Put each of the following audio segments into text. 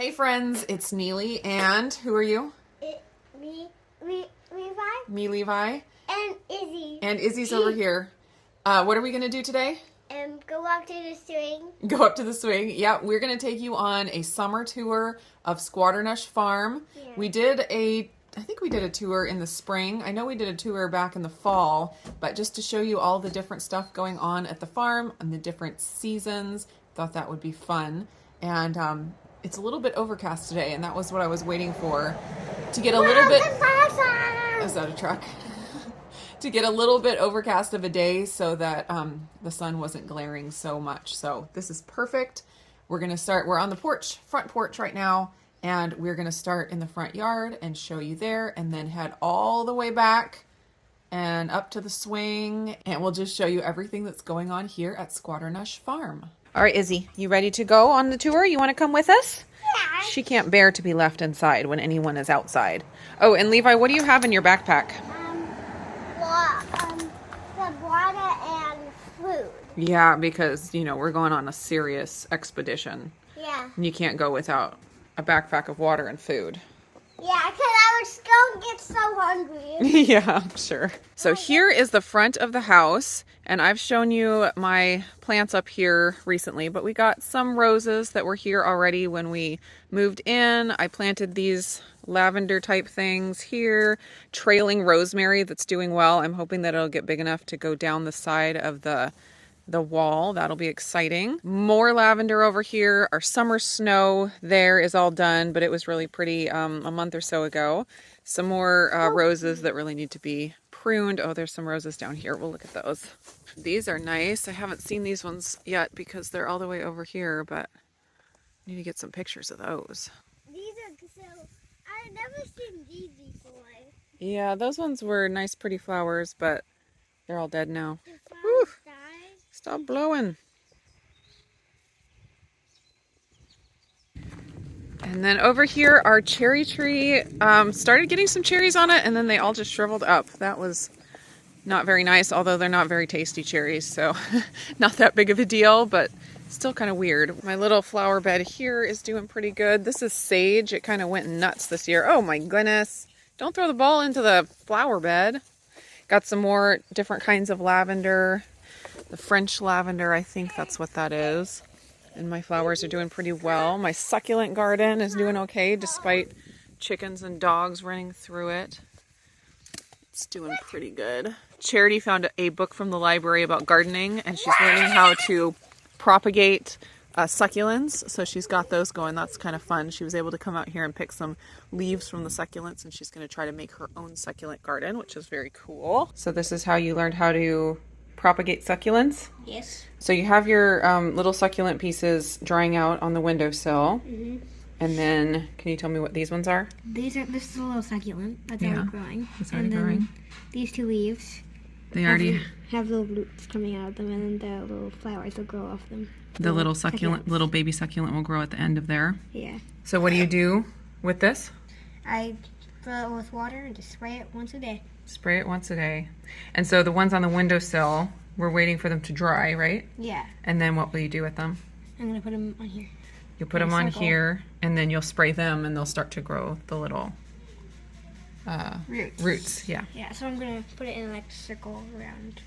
Hey friends, it's Neely, and who are you? Levi. Me, Levi. And Izzy. And Izzy's over here. What are we going to do today? Go up to the swing. Go up to the swing. Yeah, we're going to take you on a summer tour of Squatternush Farm. Yeah. I think we did a tour in the spring. I know we did a tour back in the fall, but just to show you all the different stuff going on at the farm and the different seasons, thought that would be fun. And it's a little bit overcast today, and that was what I was waiting for, to get a little bit... Is that a truck? To get a little bit overcast of a day so that the sun wasn't glaring so much. So this is perfect. We're on the porch, front porch right now, and we're gonna start in the front yard and show you there, and then head all the way back and up to the swing, and we'll just show you everything that's going on here at Squatternush Farm. All right, Izzy, you ready to go on the tour? You want to come with us? Yeah. She can't bear to be left inside when anyone is outside. Oh, and Levi, what do you have in your backpack? The water and food. Yeah, because, we're going on a serious expedition. Yeah. And you can't go without a backpack of water and food. Yeah, because I was going to get so hungry. Yeah, I'm sure. So here is the front of the house, and I've shown you my plants up here recently, but we got some roses that were here already when we moved in. I planted these lavender type things here, trailing rosemary that's doing well. I'm hoping that it'll get big enough to go down the side of the wall. That'll be exciting. More lavender over here. Our summer snow there is all done, but it was really pretty a month or so ago. Some more roses that really need to be pruned. Oh, there's some roses down here. We'll look at those. These are nice. I haven't seen these ones yet because they're all the way over here, but I need to get some pictures of those. These are so... I've never seen these before. Yeah, those ones were nice, pretty flowers, but they're all dead now. The flowers died. Stop blowing. And then over here, our cherry tree started getting some cherries on it, and then they all just shriveled up. That was not very nice, although they're not very tasty cherries, so not that big of a deal, but still kind of weird. My little flower bed here is doing pretty good. This is sage. It kind of went nuts this year. Oh my goodness. Don't throw the ball into the flower bed. Got some more different kinds of lavender. The French lavender, I think that's what that is. And my flowers are doing pretty well. My succulent garden is doing okay despite chickens and dogs running through it. It's doing pretty good. Charity found a book from the library about gardening, and she's learning how to propagate succulents. So she's got those going. That's kind of fun. She was able to come out here and pick some leaves from the succulents, and she's going to try to make her own succulent garden, which is very cool. So this is how you learned how to propagate succulents? Yes. So you have your little succulent pieces drying out on the windowsill. Mm-hmm. And then, can you tell me what these ones are? This is a little succulent. That's already growing. It's already growing. These two leaves. They already have little roots coming out of them, and then the little flowers will grow off them. The little succulent, little baby succulent will grow at the end of there. Yeah. So what do you do with this? I fill it with water and just spray it once a day. Spray it once a day. And so the ones on the windowsill, we're waiting for them to dry, right? Yeah. And then what will you do with them? I'm going to put them on here. You'll put them on here, and then you'll spray them, and they'll start to grow the little roots. Yeah. Yeah, so I'm going to put it in like a circle around.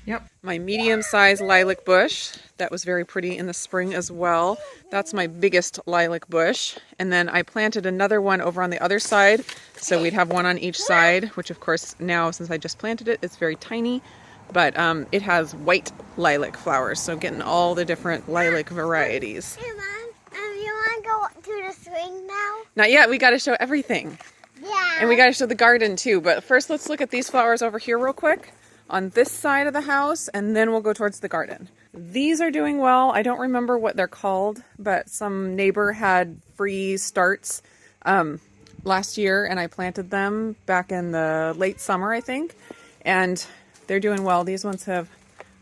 Yep. My medium-sized lilac bush, that was very pretty in the spring as well. That's my biggest lilac bush. And then I planted another one over on the other side, so we'd have one on each side, which of course now, since I just planted it, it's very tiny. But it has white lilac flowers, so getting all the different lilac varieties. Hey, Mom, you want to go to the swing now? Not yet. We got to show everything. Yeah. And we got to show the garden too. But first, let's look at these flowers over here real quick on this side of the house, and then we'll go towards the garden. These are doing well. I don't remember what they're called, but some neighbor had free starts last year, and I planted them back in the late summer, I think. And they're doing well. These ones have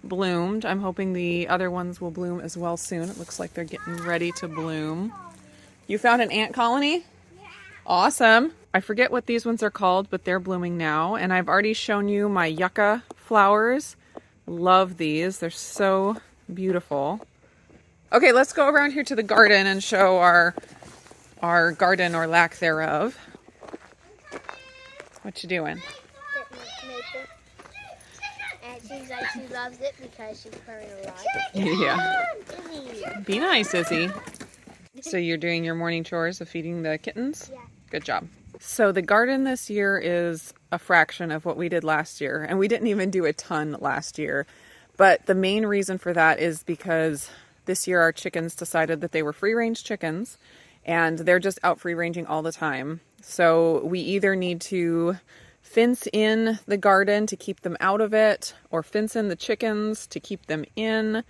bloomed. I'm hoping the other ones will bloom as well soon. It looks like they're getting ready to bloom. You found an ant colony? Yeah. Awesome. I forget what these ones are called, but they're blooming now. And I've already shown you my yucca flowers. Love these. They're so beautiful. Okay, let's go around here to the garden and show our our garden or lack thereof. What you doing? Maple. And she's like, she loves it because she's purring a lot. Yeah. Be nice, Izzy. So you're doing your morning chores of feeding the kittens? Yeah. Good job. So the garden this year is a fraction of what we did last year. And we didn't even do a ton last year. But the main reason for that is because this year our chickens decided that they were free-range chickens. And they're just out free-ranging all the time. So we either need to fence in the garden to keep them out of it, or fence in the chickens to keep them in.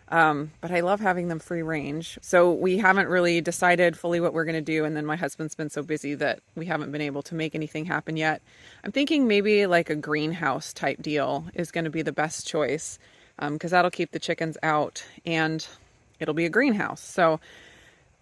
But I love having them free range. So we haven't really decided fully what we're going to do. And then my husband's been so busy that we haven't been able to make anything happen yet. I'm thinking maybe like a greenhouse type deal is going to be the best choice, because that'll keep the chickens out and it'll be a greenhouse. So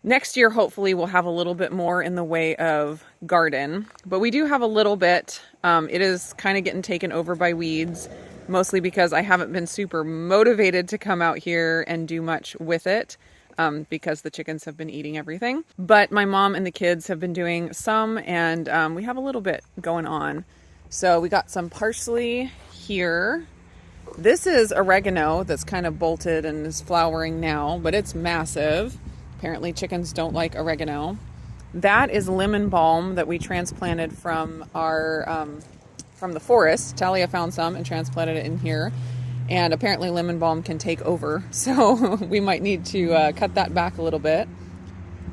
next year, hopefully, we'll have a little bit more in the way of garden, but we do have a little bit. It is kind of getting taken over by weeds, mostly because I haven't been super motivated to come out here and do much with it, because the chickens have been eating everything. But my mom and the kids have been doing some, and we have a little bit going on. So we got some parsley here. This is oregano that's kind of bolted and is flowering now, but it's massive. Apparently chickens don't like oregano. That is lemon balm that we transplanted from our from the forest. Talia found some and transplanted it in here. And apparently lemon balm can take over. So we might need to cut that back a little bit.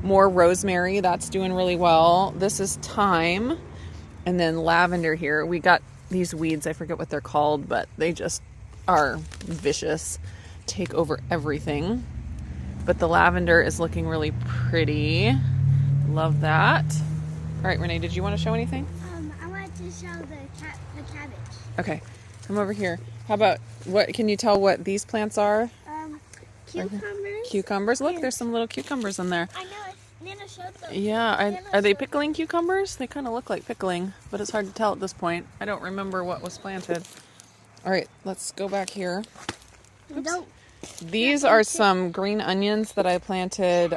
More rosemary, that's doing really well. This is thyme. And then lavender here. We got these weeds, I forget what they're called, but they just are vicious. Take over everything. But the lavender is looking really pretty. Love that. All right, Renee, did you want to show anything? I wanted to show the cabbage. Okay, come over here. How about, what can you tell what these plants are? Cucumbers. Cucumbers. Look, there's some little cucumbers in there. I know, Nana showed them. Yeah, are they pickling cucumbers? They kind of look like pickling, but it's hard to tell at this point. I don't remember what was planted. All right, let's go back here. Don't. These are some green onions that I planted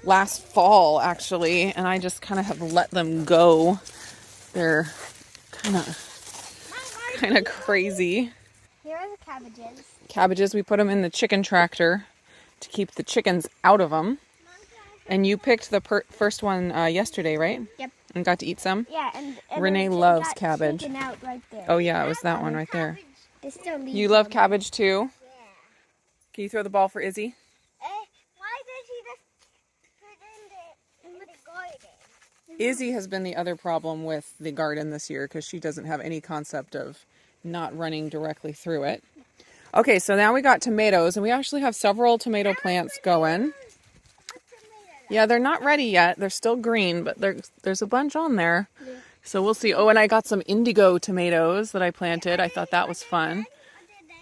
last fall, actually, and I just kind of have let them go. They're kind of crazy. Here are the cabbages. Cabbages, we put them in the chicken tractor to keep the chickens out of them. And you picked the first one yesterday, right? Yep. And got to eat some? Yeah, and Renee then loves got cabbage. taken out right there. Oh yeah, it was that one right there. They still leave You love them. cabbage too? Yeah. Can you throw the ball for Izzy? Why did she just put in the garden? Izzy has been the other problem with the garden this year because she doesn't have any concept of not running directly through it. Okay, so now we got tomatoes, and we actually have several tomato plants going. Yeah, they're not ready yet. They're still green, but there's a bunch on there. Yeah. So we'll see. Oh, and I got some indigo tomatoes that I planted. I thought that was fun.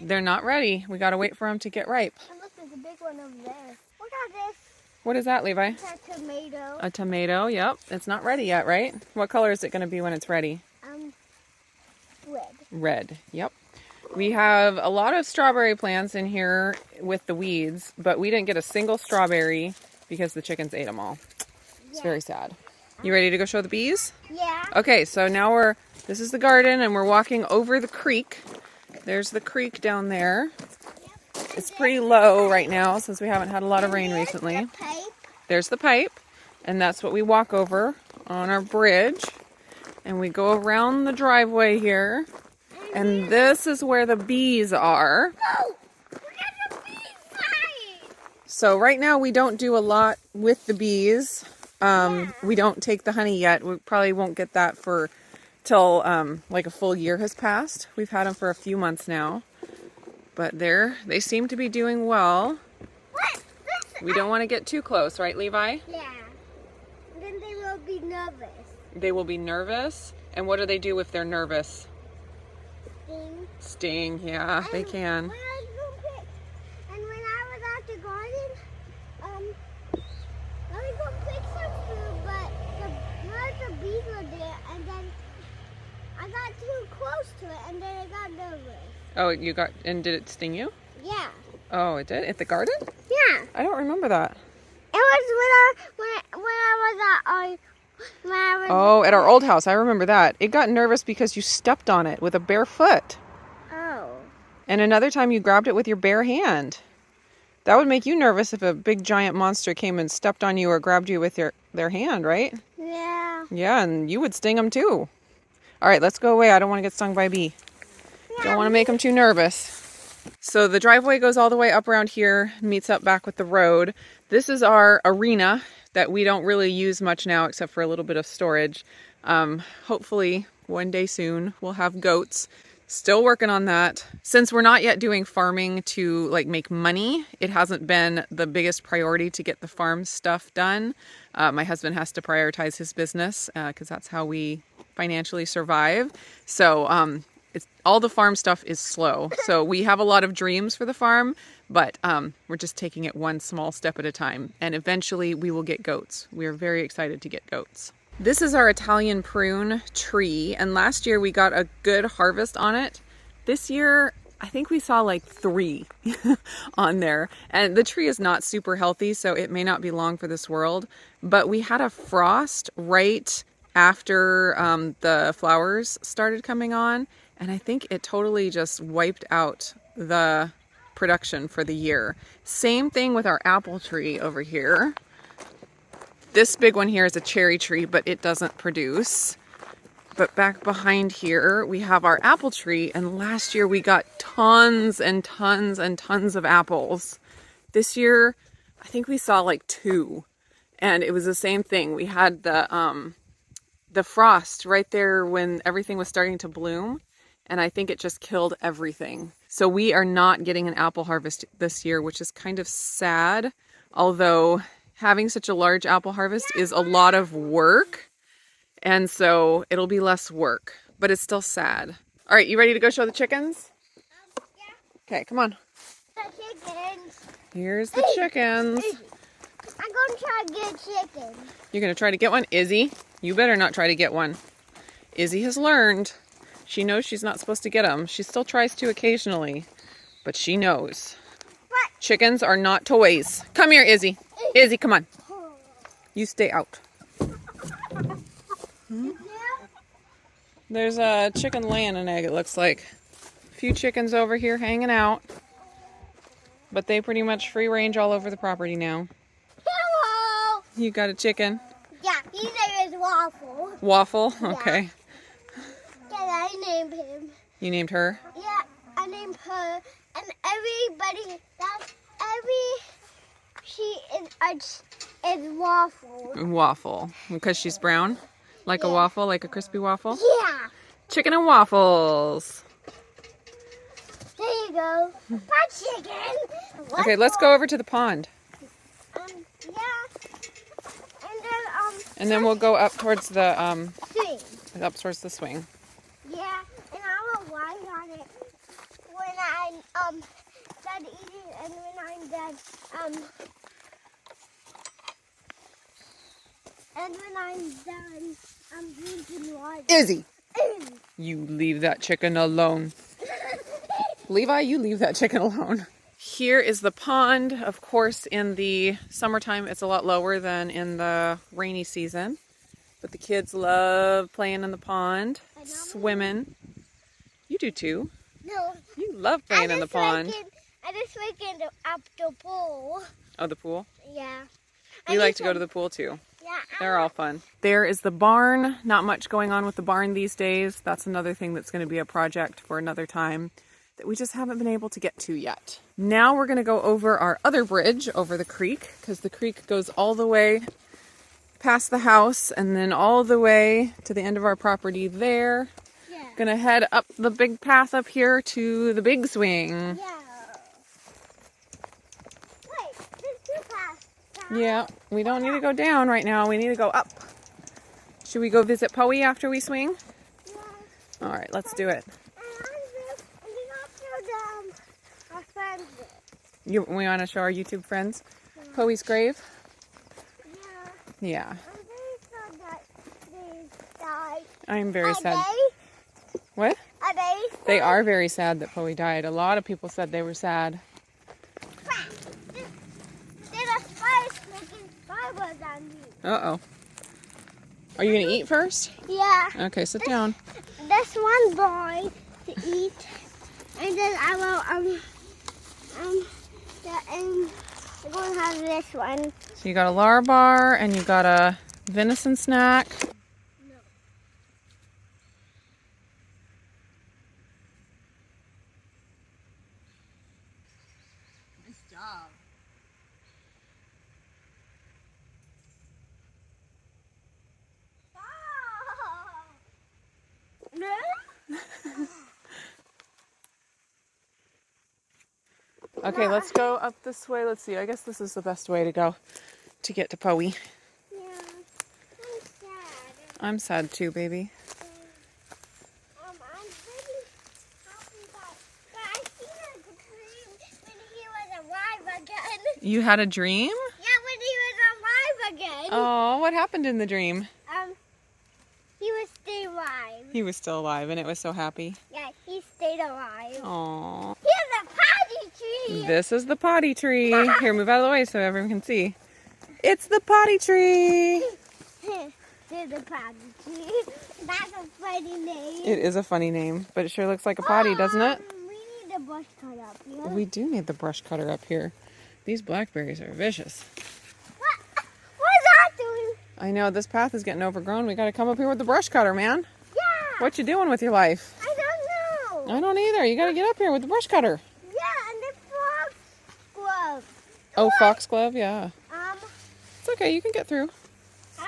They're not ready. We got to wait for them to get ripe. And look, there's a big one over there. Look at this. What is that, Levi? It's a tomato. A tomato, yep. It's not ready yet, right? What color is it going to be when it's ready? Red. Red, yep. We have a lot of strawberry plants in here with the weeds, but we didn't get a single strawberry because the chickens ate them all. It's very sad. You ready to go show the bees? Yeah. Okay, so now this is the garden and we're walking over the creek. There's the creek down there. It's pretty low right now since we haven't had a lot of rain recently. There's the pipe, and that's what we walk over on our bridge. And we go around the driveway here, and this is where the bees are. So right now we don't do a lot with the bees. We don't take the honey yet. We probably won't get that for till like a full year has passed. We've had them for a few months now, but they seem to be doing well. We don't want to get too close, right, Levi? Yeah. Then they will be nervous. They will be nervous. And what do they do if they're nervous? Sting. Sting, yeah, they can. When I was at the garden, I was going to pick some food, but lots of bees were there, and then I got too close to it, and then I got nervous. Oh, and did it sting you? Yeah. Oh, it did? At the garden? Yeah. I don't remember that. It was when I was. Oh, at our old house. I remember that. It got nervous because you stepped on it with a bare foot. Oh. And another time you grabbed it with your bare hand. That would make you nervous if a big giant monster came and stepped on you or grabbed you with their hand, right? Yeah. Yeah, and you would sting them too. All right, let's go away. I don't want to get stung by a bee. Don't want to make them too nervous. So the driveway goes all the way up around here, meets up back with the road. This is our arena that we don't really use much now except for a little bit of storage. Hopefully one day soon we'll have goats. Still working on that. Since we're not yet doing farming to like make money, it hasn't been the biggest priority to get the farm stuff done. My husband has to prioritize his business because that's how we financially survive. So all the farm stuff is slow. So we have a lot of dreams for the farm, but we're just taking it one small step at a time. And eventually we will get goats. We are very excited to get goats. This is our Italian prune tree, and last year we got a good harvest on it. This year, I think we saw like 3 on there, and the tree is not super healthy, so it may not be long for this world, but we had a frost right after the flowers started coming on, and I think it totally just wiped out the production for the year. Same thing with our apple tree over here. This big one here is a cherry tree, but it doesn't produce. But back behind here, we have our apple tree, and last year we got tons and tons and tons of apples. This year, I think we saw like 2, and it was the same thing. We had the frost right there when everything was starting to bloom, and I think it just killed everything. So we are not getting an apple harvest this year, which is kind of sad, although having such a large apple harvest is a lot of work, and so it'll be less work, but it's still sad. All right, you ready to go show the chickens? Yeah. Okay, come on. The chickens. Here's the chickens. I'm going to try to get a chicken. You're going to try to get one? Izzy, you better not try to get one. Izzy has learned. She knows she's not supposed to get them. She still tries to occasionally, but she knows. What? Chickens are not toys. Come here, Izzy. Izzy, come on. You stay out. There's a chicken laying an egg, it looks like. A few chickens over here hanging out. But they pretty much free range all over the property now. Hello. You got a chicken? Yeah, his name is Waffle. Waffle? Okay. Yeah, I named him. You named her? Yeah, I named her. And she is Waffle. Waffle. Because she's brown? Like a Yeah. waffle? Like a crispy waffle? Yeah. Chicken and waffles. There you go. Bye, chicken. Okay, let's go over to the pond. Yeah. And then we'll go up towards the Swing. up towards the swing. Yeah, and I will lie on it when I'm done eating and when I'm done drinking water. Izzy! You leave that chicken alone. Levi, you leave that chicken alone. Here is the pond. Of course, in the summertime, it's a lot lower than in the rainy season. But the kids love playing in the pond, swimming. You do too. No. You love playing in the pond. I just like in up the pool. Oh, the pool? Yeah. You like to go to the pool too. Yeah. They're all fun. There is the barn. Not much going on with the barn these days. That's another thing that's going to be a project for another time that we just haven't been able to get to yet. Now we're going to go over our other bridge over the creek, because the creek goes all the way past the house and then all the way to the end of our property there. Yeah. Gonna head up the big path up here to the big swing. Yeah. Wait, there's 2 paths. Yeah, we don't need to go down right now. We need to go up. Should we go visit Poey after we swing? Yeah. All right, let's do it. Our friends. We want to show our YouTube friends Poey's grave? Yeah. Yeah. I'm very sad that they died. I'm very Are sad. They? What? Are they? They are very sad that Poey died. A lot of people said they were sad. There's a spider making spiders on you. Uh-oh. Are you gonna eat first? Yeah. Okay, sit down. This one boy to eat, and then I will and I'm going to have this one. So you got a Lar bar and you got a venison snack. No. Nice job. Okay, let's go up this way. Let's see. I guess this is the best way to go to get to Poe. Yeah, I'm sad. I'm sad too, baby. I'm really happy but I seen a dream when he was alive again. You had a dream? Yeah, when he was alive again. Oh, what happened in the dream? He was still alive. He was still alive and it was so happy. Yeah, he stayed alive. Oh. Here's a potty tree. This is the potty tree. Here, move out of the way so everyone can see. It's the potty tree. Here's a potty tree. That's a funny name. It is a funny name, but it sure looks like a potty, doesn't it? We need a brush cut up here. We do need the brush cutter up here. These blackberries are vicious. What's that doing? I know, this path is getting overgrown. We got to come up here with the brush cutter, man. Yeah. What you doing with your life? I don't know. I don't either. You got to get up here with the brush cutter. Yeah, and the fox glove. Oh, foxglove, yeah. Um, It's okay. You can get through.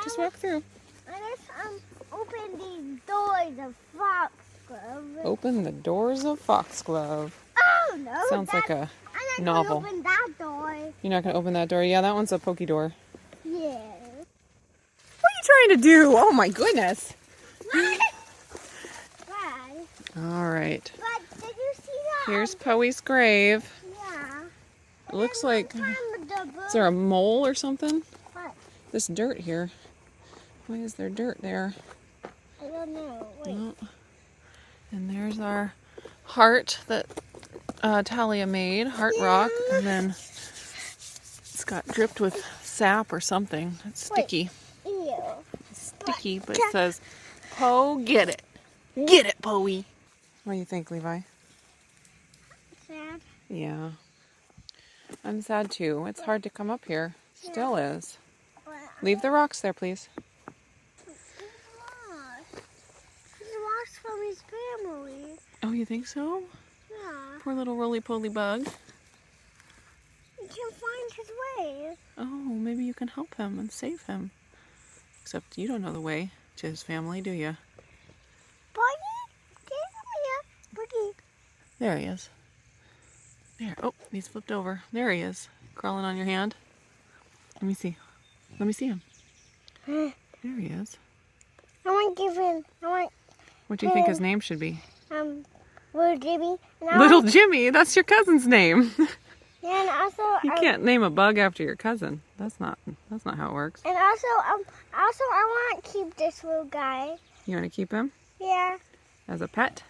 Just walk through. let's open these doors of fox glove. Open the doors of foxglove. Oh no! Sounds like a I'm not novel. gonna open that door. You're not going to open that door? Yeah, that one's a pokey door. Yeah. What are you trying to do? Oh my goodness. Why? All right. But did you see that? Here's Poe's grave. Yeah. It looks like, Climb the is there a mole or something? What? This dirt here. Why is there dirt there? I don't know. Wait. Oh. And there's our heart that Talia made, heart rock, and then it's got dripped with sap or something. It's sticky. Ew. It's sticky, but it says, Poe, get it. Get it, Poe. What do you think, Levi? Sad. Yeah. I'm sad too. It's hard to come up here. Still is. Leave the rocks there, please. He lost from his family. Oh, you think so? Yeah. Poor little roly-poly bug. He can't find his way. Oh, maybe you can help him and save him. Except you don't know the way to his family, do you? Buggy? Come here. Buggy. There he is. There. Oh, he's flipped over. There he is. Crawling on your hand. Let me see. Let me see him. There he is. I want to give him. What do you think his name should be? Little Jimmy. And Little Jimmy. That's your cousin's name. And also. You can't name a bug after your cousin. That's not how it works. And also, I want to keep this little guy. You want to keep him Yeah. as a pet?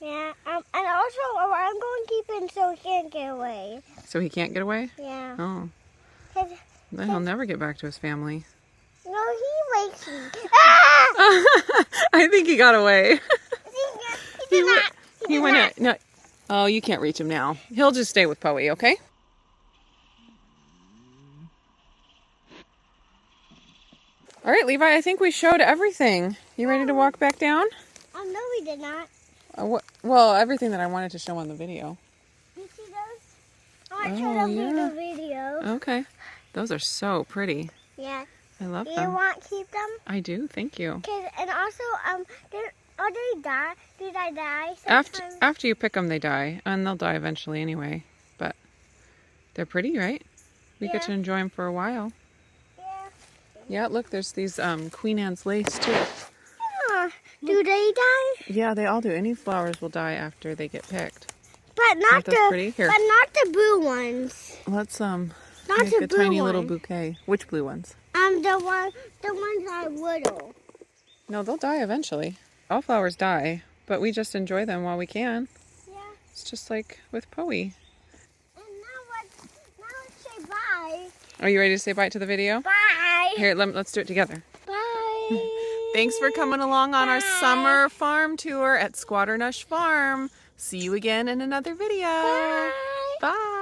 Yeah. And also, I'm going to keep him so he can't get away. So he can't get away? Yeah. Oh. 'Cause- Then he'll never get back to his family. No, he wakes me. Ah! I think he got away. He did not. He went out. No. Oh, you can't reach him now. He'll just stay with Poe, okay? All right, Levi, I think we showed everything. You ready to walk back down? No, we did not. Well, everything that I wanted to show on the video. You see those? I want to Oh, show them yeah. in the video. Okay. Those are so pretty. Yeah. I love You them. want to keep them? I do, thank you. And also, they die? Did I die? After you pick them, they die. And they'll die eventually anyway. But they're pretty, right? We get Yeah. to enjoy them for a while. Yeah. Yeah, look, there's these Queen Anne's lace, too. Do they die? Yeah, they all do. Any flowers will die after they get picked. But not Aren't those pretty? Here. But not the blue ones. Let's Not make the a blue tiny one. little bouquet. Which blue ones? The ones that are little. No, they'll die eventually. All flowers die, but we just enjoy them while we can. Yeah. It's just like with Poe. And now let's say bye. Are you ready to say bye to the video? Bye. Here, let's do it together. Bye. Thanks for coming along on our summer farm tour at Squatternush Farm. See you again in another video. Bye. Bye.